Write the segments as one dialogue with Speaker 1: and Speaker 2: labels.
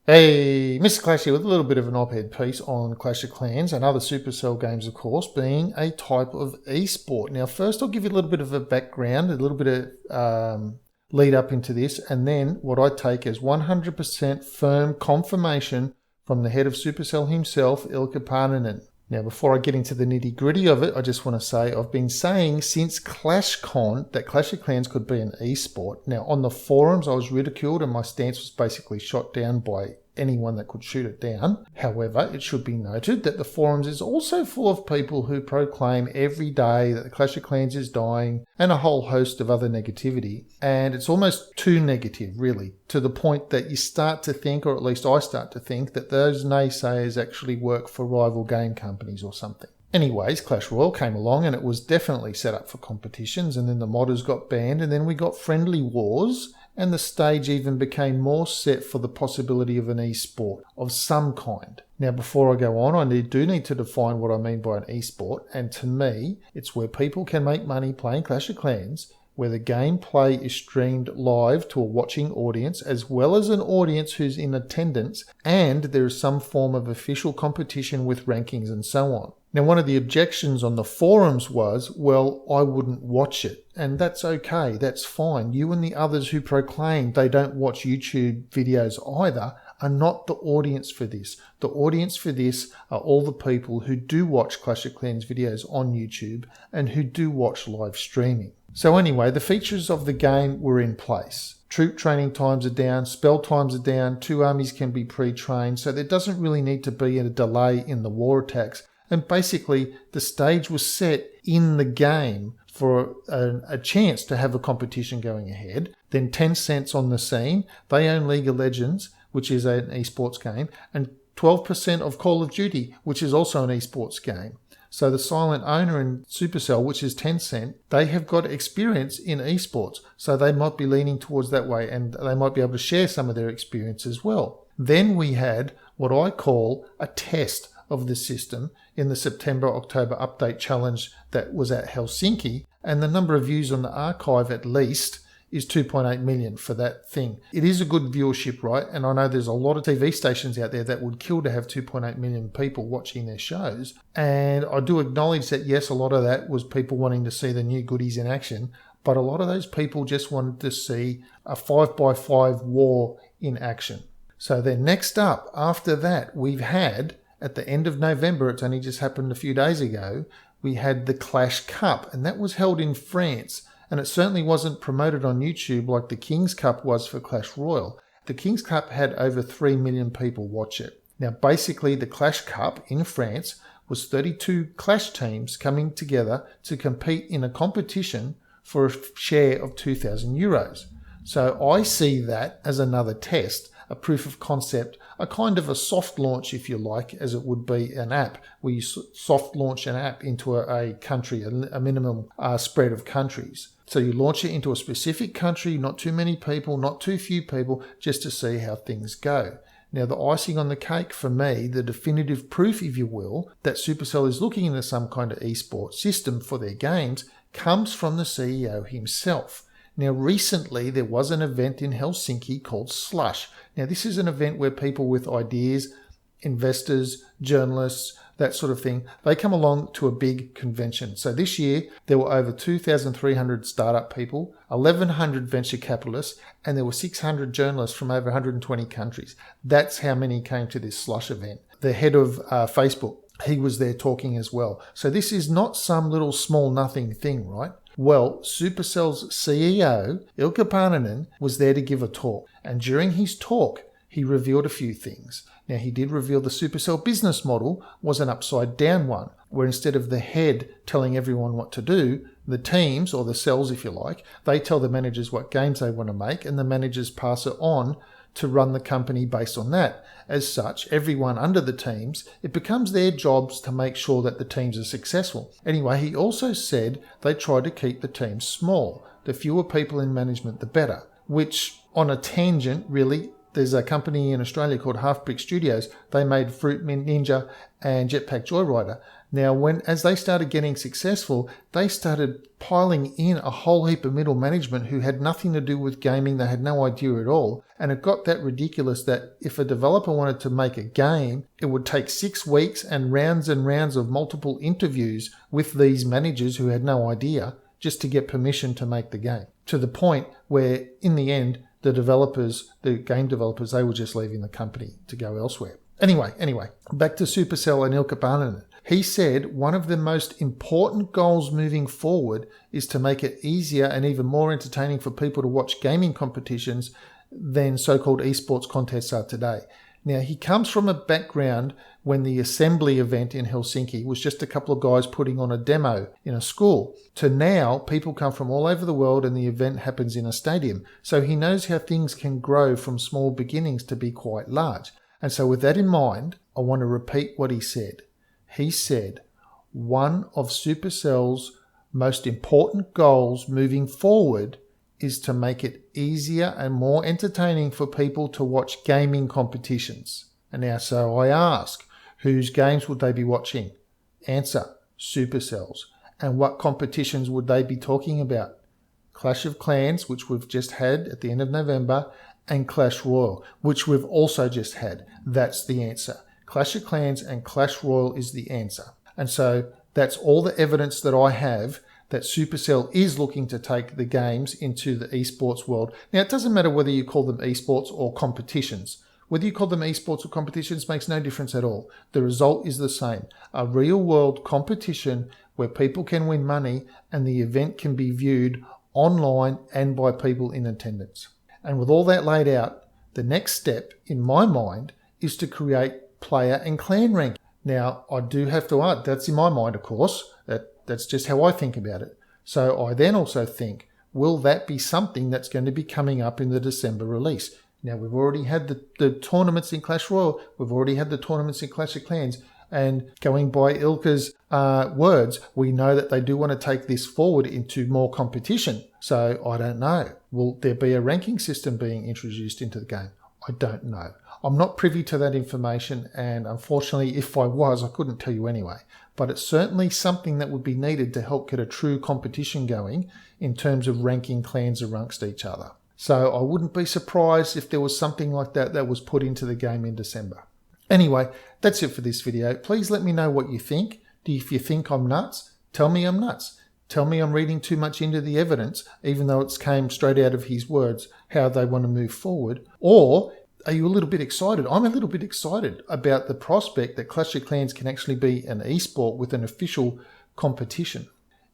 Speaker 1: Hey, Mr. Clash here with a little bit of an op-ed piece on Clash of Clans and other Supercell games, of course, being a type of esport. Now, first I'll give you a little bit of a background, a little bit of lead up into this, and then what I take as 100% firm confirmation from the head of Supercell himself, Ilkka Paananen. Now, before I get into the nitty-gritty of it, I just want to say I've been saying since ClashCon that Clash of Clans could be an esport. Now, on the forums, I was ridiculed and my stance was basically shot down by anyone that could shoot it down. However, it should be noted that the forums is also full of people who proclaim every day that the Clash of Clans is dying and a whole host of other negativity. And it's almost too negative, really, to the point that you start to think, or at least I start to think, that those naysayers actually work for rival game companies or something. Anyways, Clash Royale came along and it was definitely set up for competitions, and then the modders got banned, and then we got friendly wars, and the stage even became more set for the possibility of an esport of some kind. Now, before I go on, I do need to define what I mean by an esport, and to me, it's where people can make money playing Clash of Clans, where the gameplay is streamed live to a watching audience, as well as an audience who's in attendance, and there is some form of official competition with rankings and so on. Now, one of the objections on the forums was, well, I wouldn't watch it. And that's okay, that's fine. You and the others who proclaim they don't watch YouTube videos either are not the audience for this. The audience for this are all the people who do watch Clash of Clans videos on YouTube and who do watch live streaming. So anyway, the features of the game were in place. Troop training times are down, spell times are down, 2 armies can be pre-trained, so there doesn't really need to be a delay in the war attacks. And basically, the stage was set in the game for a chance to have a competition going ahead. Then Tencent's on the scene. They own League of Legends, which is an esports game, and 12% of Call of Duty, which is also an esports game. So the silent owner in Supercell, which is Tencent, they have got experience in esports. So they might be leaning towards that way, and they might be able to share some of their experience as well. Then we had what I call a test of the system in the September-October update challenge that was at Helsinki, and the number of views on the archive at least is 2.8 million for that thing. It is a good viewership, right? And I know there's a lot of TV stations out there that would kill to have 2.8 million people watching their shows. And I do acknowledge that, yes, a lot of that was people wanting to see the new goodies in action, but a lot of those people just wanted to see a 5x5 war in action. So then next up, after that, we've had, at the end of November, it's only just happened a few days ago, we had the Clash Cup, and that was held in France. And it certainly wasn't promoted on YouTube like the King's Cup was for Clash Royale. The King's Cup had over 3 million people watch it. Now, basically, the Clash Cup in France was 32 Clash teams coming together to compete in a competition for a share of €2,000. So I see that as another test, a proof of concept, a kind of a soft launch, if you like, as it would be an app, where you soft launch an app into a country, a minimum spread of countries. So you launch it into a specific country, not too many people, not too few people, just to see how things go. Now, the icing on the cake for me, the definitive proof, if you will, that Supercell is looking into some kind of esports system for their games comes from the CEO himself. Now, recently, there was an event in Helsinki called Slush. Now, this is an event where people with ideas, investors, journalists, that sort of thing, they come along to a big convention. So this year, there were over 2,300 startup people, 1,100 venture capitalists, and there were 600 journalists from over 120 countries. That's how many came to this Slush event. The head of Facebook, he was there talking as well. So this is not some little small nothing thing, right? Well, Supercell's CEO, Ilkka Paananen, was there to give a talk. And during his talk, he revealed a few things. Now, he did reveal the Supercell business model was an upside down one, where instead of the head telling everyone what to do, the teams, or the cells if you like, they tell the managers what games they want to make, and the managers pass it on to run the company based on that. As such, everyone under the teams, it becomes their jobs to make sure that the teams are successful. Anyway, he also said they try to keep the teams small. The fewer people in management, the better. Which, on a tangent, really, there's a company in Australia called Half Brick Studios. They made Fruit Ninja and Jetpack Joyrider. Now, as they started getting successful, they started piling in a whole heap of middle management who had nothing to do with gaming. They had no idea at all. And it got that ridiculous that if a developer wanted to make a game, it would take 6 weeks and rounds of multiple interviews with these managers who had no idea just to get permission to make the game. To the point where, in the end, the game developers, they were just leaving the company to go elsewhere. Anyway, back to Supercell and Ilkka Paananen. He said one of the most important goals moving forward is to make it easier and even more entertaining for people to watch gaming competitions than so-called esports contests are today. Now, he comes from a background when the assembly event in Helsinki was just a couple of guys putting on a demo in a school, to now people come from all over the world and the event happens in a stadium. So he knows how things can grow from small beginnings to be quite large. And so with that in mind, I want to repeat what he said. He said, one of Supercell's most important goals moving forward is to make it easier and more entertaining for people to watch gaming competitions. And now, so I ask, whose games would they be watching? Answer, Supercell's. And what competitions would they be talking about? Clash of Clans, which we've just had at the end of November, and Clash Royale, which we've also just had. That's the answer. Clash of Clans and Clash Royale is the answer. And so that's all the evidence that I have that Supercell is looking to take the games into the esports world. Now, it doesn't matter whether you call them esports or competitions. Whether you call them esports or competitions makes no difference at all. The result is the same. A real-world competition where people can win money and the event can be viewed online and by people in attendance. And with all that laid out, the next step, in my mind, is to create player and clan ranking. Now, I do have to add, that's in my mind, of course. That's just how I think about it. So I then also think, will that be something that's going to be coming up in the December release? Now, we've already had the tournaments in Clash Royale. We've already had the tournaments in Clash of Clans. And going by Ilkka's words, we know that they do want to take this forward into more competition. So I don't know. Will there be a ranking system being introduced into the game? I don't know. I'm not privy to that information, and unfortunately, if I was, I couldn't tell you anyway. But it's certainly something that would be needed to help get a true competition going in terms of ranking clans amongst each other. So I wouldn't be surprised if there was something like that was put into the game in December. Anyway, that's it for this video. Please let me know what you think. If you think I'm nuts, tell me I'm nuts. Tell me I'm reading too much into the evidence, even though it's came straight out of his words, how they want to move forward. Or are you a little bit excited? I'm a little bit excited about the prospect that Clash of Clans can actually be an esport with an official competition.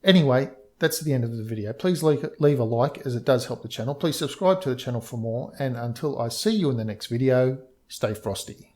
Speaker 1: Anyway, that's the end of the video. Please leave a like, as it does help the channel. Please subscribe to the channel for more. And until I see you in the next video, stay frosty.